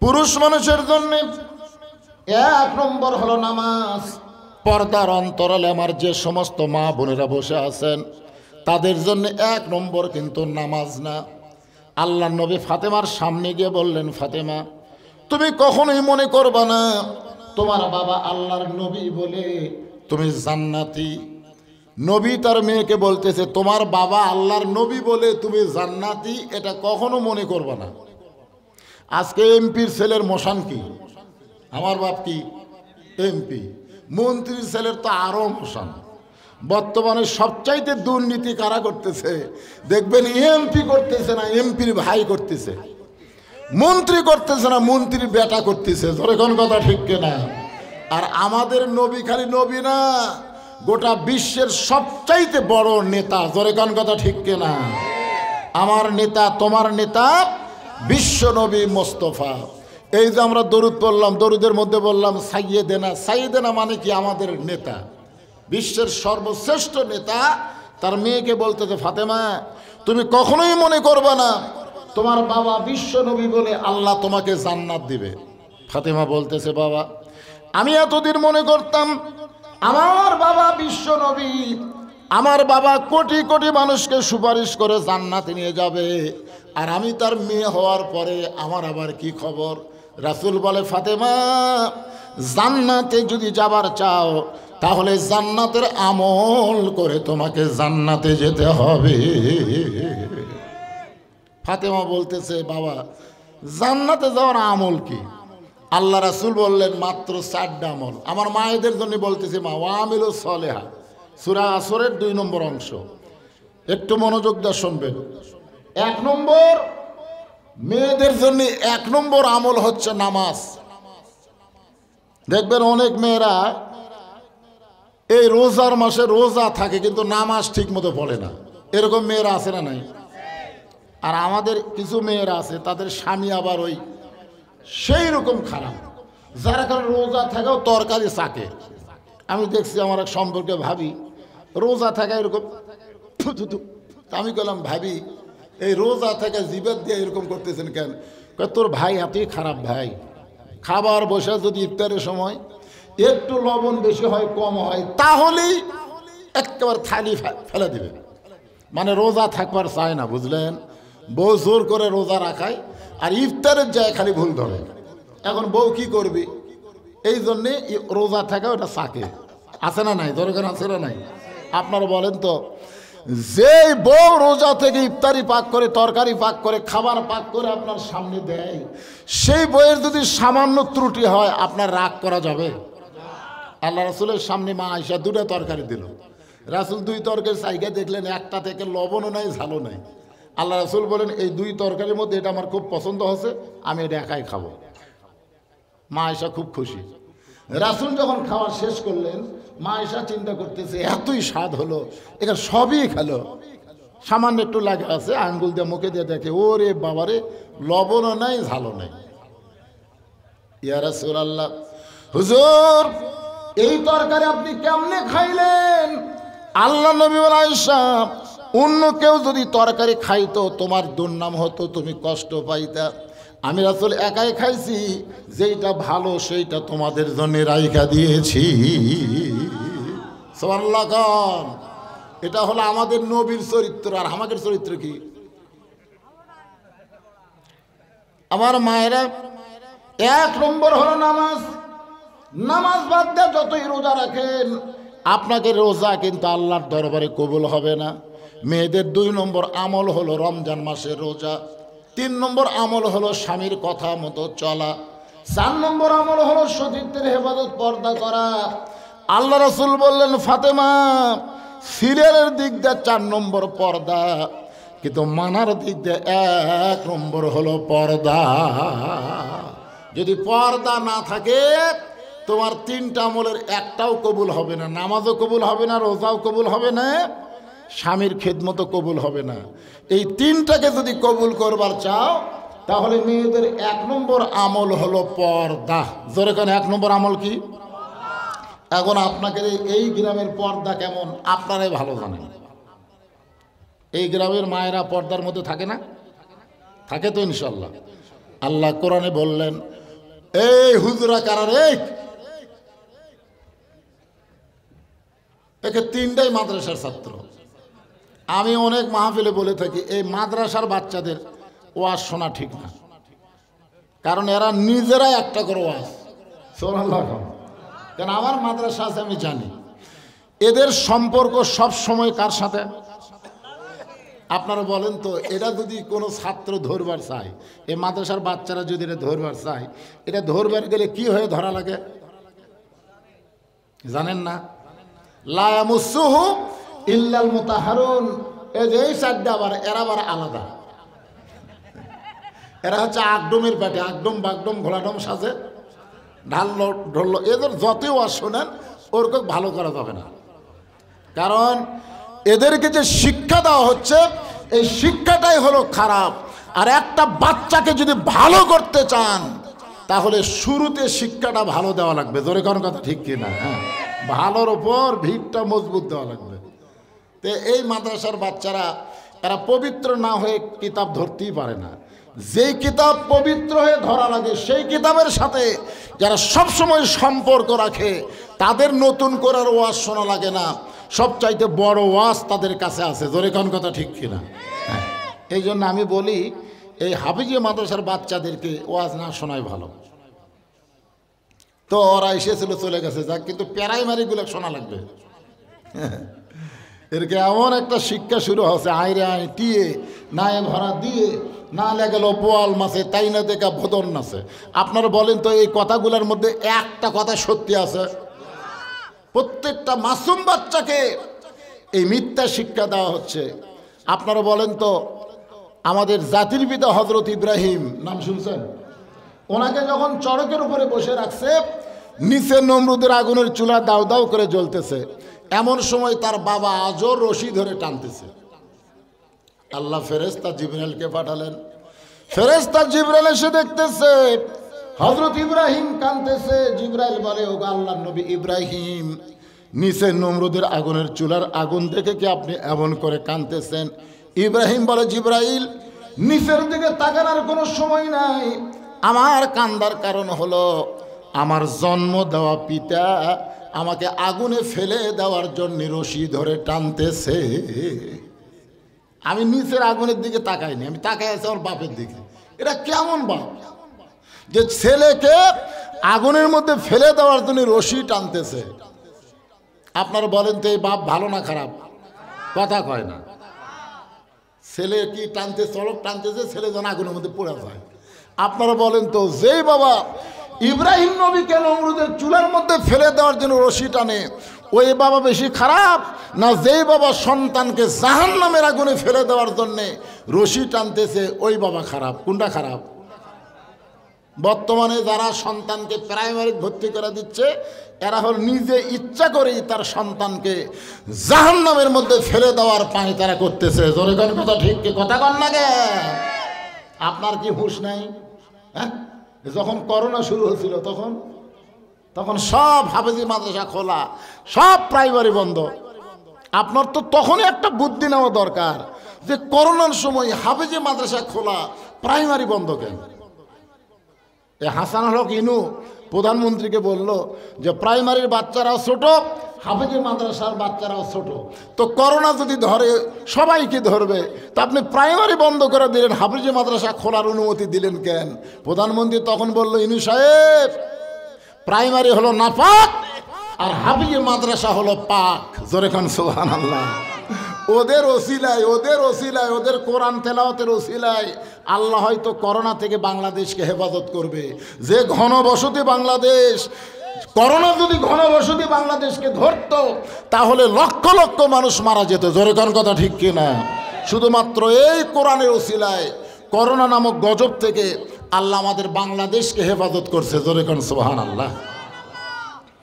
পুরুষ মানুষের জন্য এক নম্বর হলো নামাজ। পর্দার অন্তরালে আমার যে সমস্ত মা বোনেরা বসে আছেন তাদের জন্য এক নম্বর কিন্তু নামাজ না। আল্লাহর নবী ফাতেমার সামনে গিয়ে বললেন, ফাতেমা তুমি কখনোই মনে করবা না তোমার বাবা আল্লাহর নবী বলে তুমি জান্নাতি। নবী তার মেয়েকে বলতেছে তোমার বাবা আল্লাহর নবী বলে তুমি জান্নাতি, এটা কখনো মনে করবা না। আজকে এমপির ছেলের মোশান কি, আমার বাপ কি এমপি, মন্ত্রীর ছেলের তো আরো মোশান। বর্তমানে সবচাইতে দুর্নীতি কারা করতেছে দেখবেন, এমপি করতেছে না এমপির ভাই করতেছে, মন্ত্রী করতেছে না মন্ত্রীর বেটা করতেছে। ধরে কোন কথা ঠিক কিনা? আর আমাদের নবী খালি নবী না, গোটা বিশ্বের সবচাইতে বড় নেতা। জোরে কোন কথা ঠিক কিনা? আমার নেতা, তোমার নেতা বিশ্ব নবী মোস্তফা। এই যে আমরা দরুদ পড়লাম, দরুদের মধ্যে বললাম সাইয়েদেনা। সাইয়েদেনা মানে কি? আমাদের নেতা, বিশ্বের সর্বশ্রেষ্ঠ নেতা। তার মেয়েকে বলতেছে ফাতেমা তুমি কখনোই মনে করবে না তোমার বাবা বিশ্ব নবী বলে আল্লাহ তোমাকে জান্নাত দিবে। ফাতেমা বলতেছে বাবা আমি এতদিন মনে করতাম আমার বাবা বিশ্ব নবী, আমার বাবা কোটি কোটি মানুষকে সুপারিশ করে জান্নাতে নিয়ে যাবে, আর আমি তার মেয়ে হওয়ার পরে আমার আবার কি খবর? রাসূল বলে ফাতেমা জান্নাতে যদি যাবার চাও তাহলে জান্নাতের আমল করে তোমাকে জান্নাতে যেতে হবে। ফাতেমা বলতেছে বাবা জান্নাতে যাওয়ার আমল কি? আল্লাহ রাসূল বললেন মাত্র 4টা আমল। আমার মায়েদের জন্য বলতেছি মা, ওয়ামিলু সলেহা, সূরা আসরের 2 নম্বর অংশ, একটু মনোযোগ দিয়ে শুনবেন। 1 নম্বর মেয়েদের জন্য 1 নম্বর আমল হচ্ছে নামাজ। দেখবেন অনেক মেয়েরা এই রোজার মাসে রোজা থাকে কিন্তু নামাজ ঠিক মতো পড়ে না, এরকম মেয়েরা আছে না নাই? আর আমাদের কিছু মেয়েরা আছে তাদের স্বামী আবার ওই সেই রকম খারাপ, যারা কারণ রোজা থাকেও তরকারি চাকে। আমি দেখছি আমার এক সম্পর্কে ভাবি রোজা থাকা এরকম, আমি বললাম ভাবি এই রোজা থাকা জিবাত দিয়ে এরকম করতেছেন কেন? তোর ভাই এতই খারাপ ভাই, খাবার বসে যদি ইফতারের সময় একটু লবণ বেশি হয় কম হয় তাহলেই একেবারে থালি ফেলে দিবে, মানে রোজা থাকবার চায় না, বুঝলেন? বউ জোর করে রোজা রাখায় আর ইফতারের যায় খালি ভুল ধরে। এখন বউ কি করবি? এই জন্যে রোজা থাকা ওটা চাকে, আছে না নাই? দরকার আছে না নাই? আপনারা বলেন তো, যে বউ রোজা থেকে ইফতারি পাক করে, তরকারি পাক করে, খাবার পাক করে আপনার সামনে দেয়, সেই বইয়ের যদি সামান্য ত্রুটি হয় আপনার রাগ করা যাবে? আল্লাহ রাসূলের সামনে মা আয়েশা 2টা তরকারি দিল, রাসূল 2 তরকারি চাইকে দেখলেন একটা থেকে লবণও নাই ঝালও নাই। আল্লাহ রাসূল বলেন এই 2 তরকারির মধ্যে এটা আমার খুব পছন্দ হয়েছে, আমি এটা একাই খাবো। মা আয়েশা খুব খুশি। রাসূল যখন খাওয়া শেষ করলেন মা আয়েশা চিন্তা করতেছে এতই স্বাদ হলো, এটা সবই খেলো, সামান্য একটু লাগে আছে, আঙ্গুল দিয়ে মুখে দিয়ে দেখে ওরে বাবারে লবণও নাই ঝালও নাই। ইয়া রাসূলুল্লাহ, হুজুর এই তরকারি আপনি কেমনে খাইলেন? আল্লাহ নবী বলেন আয়েশা অন্য কেউ যদি তরকারি খাইতো তোমার দুর্নাম হতো, তুমি কষ্ট পাইতা। আমি রাসূল একাই খাইছি, যেইটা ভালো সেইটা তোমাদের জন্য রাইখা দিয়েছি। সুবহানাল্লাহ। এটা হলো আমাদের নবীর চরিত্র। আর আমাদের চরিত্র কি? আমার মায়েরা 1 নম্বর হলো নামাজ। নামাজ বাদ দিয়ে যতই রোজা রাখেন আপনাকে রোজা কিন্তু আল্লাহর দরবারে কবুল হবে না। মেয়েদের 2 নম্বর আমল হলো রমজান মাসের রোজা। 3 নম্বর আমল হলো স্বামীর কথা মতো চলা। 4 নম্বর আমল হলো সতীত্বের হেফাজত, পর্দা করা। আল্লাহ রাসূল বললেন ফাতেমা সিরিয়ালের দিক দিয়ে 4 নম্বর পর্দা, কিন্তু মানার দিক দিয়ে 1 নম্বর হলো পর্দা। যদি পর্দা না থাকে তোমার 3টা আমলের একটাও কবুল হবে না, নামাজও কবুল হবে না, রোজাও কবুল হবে না, স্বামীর খেদমতও কবুল হবে না। এই 3টাকে যদি কবুল করবার চাও তাহলে মেয়েদের 1 নম্বর আমল হলো পর্দা। জোরে কেন 1 নম্বর আমল কি? এখন আপনাকে এই গ্রামের পর্দা কেমন আপনারাই ভালো জানেন। এই গ্রামের মায়েরা পর্দার মধ্যে থাকে না? থাকে তো ইনশাল্লাহ। আল্লাহ কোরআনে বললেন, এই হুজুরা কারা রে? একে তিনটাই মাদ্রাসার ছাত্র। আমি অনেক মাহফিলে বলে থাকি, এই মাদ্রাসার বাচ্চাদের ওয়াজ শোনা ঠিক না, কারণ এরা নিজেরাই একটা করে ওয়াজ। কারণ আমার মাদ্রাসা আছে, আমি জানি এদের সম্পর্ক সব সময় কার সাথে। আপনারা বলেন তো, এটা যদি কোনো ছাত্র ধরবার চায়, এই মাদ্রাসার বাচ্চারা যদি এটা ধরবার চায়, এটা ধরবার গেলে কি হয়ে ধরা লাগে জানেন না? লা ইয়ামুসসুহু ইল্লাল মুতাহহারুন। এই যে এই চারটা আবার এরা আবার আলাদা। এরা হচ্ছে আকডমের পেটে, আকডম বাগডম ঘোলাডম সাজে, ঢাললো ঢললো। এদের যতই ওয়াজ শোনেন ওরকম ভালো করা যাবে না, কারণ এদেরকে যে শিক্ষা দেওয়া হচ্ছে এই শিক্ষাটাই হলো খারাপ। আর একটা বাচ্চাকে যদি ভালো করতে চান তাহলে শুরুতে শিক্ষাটা ভালো দেওয়া লাগবে। জোরে কোন কথা ঠিক কিনা? হ্যাঁ, ভালোর ওপর ভিতটা মজবুত দেওয়া লাগবে। তো এই মাদ্রাসার বাচ্চারা এরা পবিত্র না হয়ে কিতাব ধরতেই পারে না। যেই কিতাব পবিত্র হয়ে ধরা লাগে সেই কিতাবের সাথে যারা সবসময় সম্পর্ক রাখে তাদের নতুন করার ওয়াজ শোনা লাগে না। সবচাইতে বড় ওয়াজ তাদের কাছে আছে। জোরে কোন কথা ঠিক কিনা? হ্যাঁ, এই জন্য আমি বলি এই হাফিজিয়া মাদ্রাসার বাচ্চাদেরকে ওয়াজ না শোনাই ভালো। তো ওরা এসেছিল চলে গেছে যাক, কিন্তু প্রাইমারিগুলো শোনা লাগবে। এরকে এমন একটা শিক্ষা শুরু হচ্ছে, আইরে আই টিয়ে নায়ে ভরা দিয়ে না লেগেল বোয়াল মাছে তাই না দেখা ভদন নাচে। আপনারা বলেন তো এই কথাগুলোর মধ্যে একটা কথা সত্যি আছে? প্রত্যেকটা মাসুম বাচ্চাকে এই মিথ্যা শিক্ষা দেওয়া হচ্ছে। আপনারা বলেন তো, আমাদের জাতির পিতা হযরত ইব্রাহিম নাম শুনছেন? ওনাকে যখন চড়কের উপরে বসে রাখছে, নিচে নমরুদের আগুনের চুলা দাউ দাউ করে জ্বলতেছে, এমন সময় তার বাবা আজও রশি ধরে টানতেছে। আল্লাহ ফেরেশতা জিবরাইলকে পাঠালেন। ফেরেশতা জিবরাইল এসে দেখতেছে হযরত ইব্রাহিম কাঁদতেছে। জিবরাইল বলে, ও আল্লাহর নবী ইব্রাহিম, নিচে নমরুদের আগুনের চুলার আগুন দেখে কি আপনি এমন করে কাঁদতেছেন? ইব্রাহিম বলে, জিবরাইল, নিচের দিকে তাকানোর কোনো সময় নাই। আমার কান্দার কারণ হলো আমার জন্ম দেওয়া পিতা আমাকে আগুনে ফেলে দেওয়ার জন্য রশি ধরে টানতেছে। আমি নিচের আগুনের দিকে তাকাইনি, আমি তাকাই আছি আমার বাপের দিকে। এটা কেমন বাপ যে ছেলেকে আগুনের মধ্যে ফেলে দেওয়ার জন্য রশি টানতেছে? আপনারা বলেন তো এই বাপ ভালো না খারাপ? কথা কয় না। ছেলে কি টানতে, চড়ক টানতেছে, ছেলে যেন আগুনের মধ্যে পড়ে যায়। আপনারা বলেন তো, যেই বাবা ইব্রাহিম নবীকে নমরুদের চুলার মধ্যে ফেলে দেওয়ার জন্য রশি টানে, ওই বাবা বেশি খারাপ না যেই বাবা সন্তানকে জাহান্নামের আগুনে ফেলে দেওয়ার জন্যে রশি টানতেছে ওই বাবা খারাপ? কোনটা খারাপ? বর্তমানে যারা সন্তানকে প্রাইমারি ভর্তি করে দিচ্ছে এরা হল নিজে ইচ্ছা করেই তার সন্তানকে জাহান্নামের মধ্যে ফেলে দেওয়ার পানি তারা করতেছে। জোরে কোন কথা ঠিক কি? কথা কন না গে? আপনার কি হুঁশ নাই? হ্যাঁ, যখন করোনা শুরু হয়েছিল তখন সব হাফেজি মাদ্রাসা খোলা, সব প্রাইমারি বন্ধ। আপনার তো তখনই একটা বুদ্ধি নেওয়া দরকার যে করোনার সময় হাফেজি মাদ্রাসা খোলা, প্রাইমারি বন্ধ কেন? হাসান হক ইনু প্রধানমন্ত্রীকে বলল যে প্রাইমারির বাচ্চারাও ছোট, হাফেজি মাদ্রাসার বাচ্চারাও ছোট, তো করোনা যদি ধরে সবাইকে ধরবে, তো আপনি প্রাইমারি বন্ধ করে দিলেন, হাফেজি মাদ্রাসা খোলার অনুমতি দিলেন কেন? প্রধানমন্ত্রী তখন বলল, ইনু সাহেব, প্রাইমারি হলো নাপাক আর হাফেজি মাদ্রাসা হলো পাক। জোরে খান সুবহানাল্লাহ। ওদের ওসিলায় ওদের কোরআন তেলাওয়াতের ওসিলায় আল্লাহ হয়তো করোনা থেকে বাংলাদেশকে হেফাজত করবে। যে ঘনবসতি বাংলাদেশ, করোনা যদি ঘনবসতি বাংলাদেশকে ধরতো তাহলে লক্ষ লক্ষ মানুষ মারা যেত। জোরে কোন কথা ঠিক কিনা? শুধুমাত্র এই কোরআনের ওসিলায় করোনা নামক গজব থেকে আল্লাহ আমাদের বাংলাদেশকে হেফাজত করছে। জোরে কোন সুবহানাল্লাহ।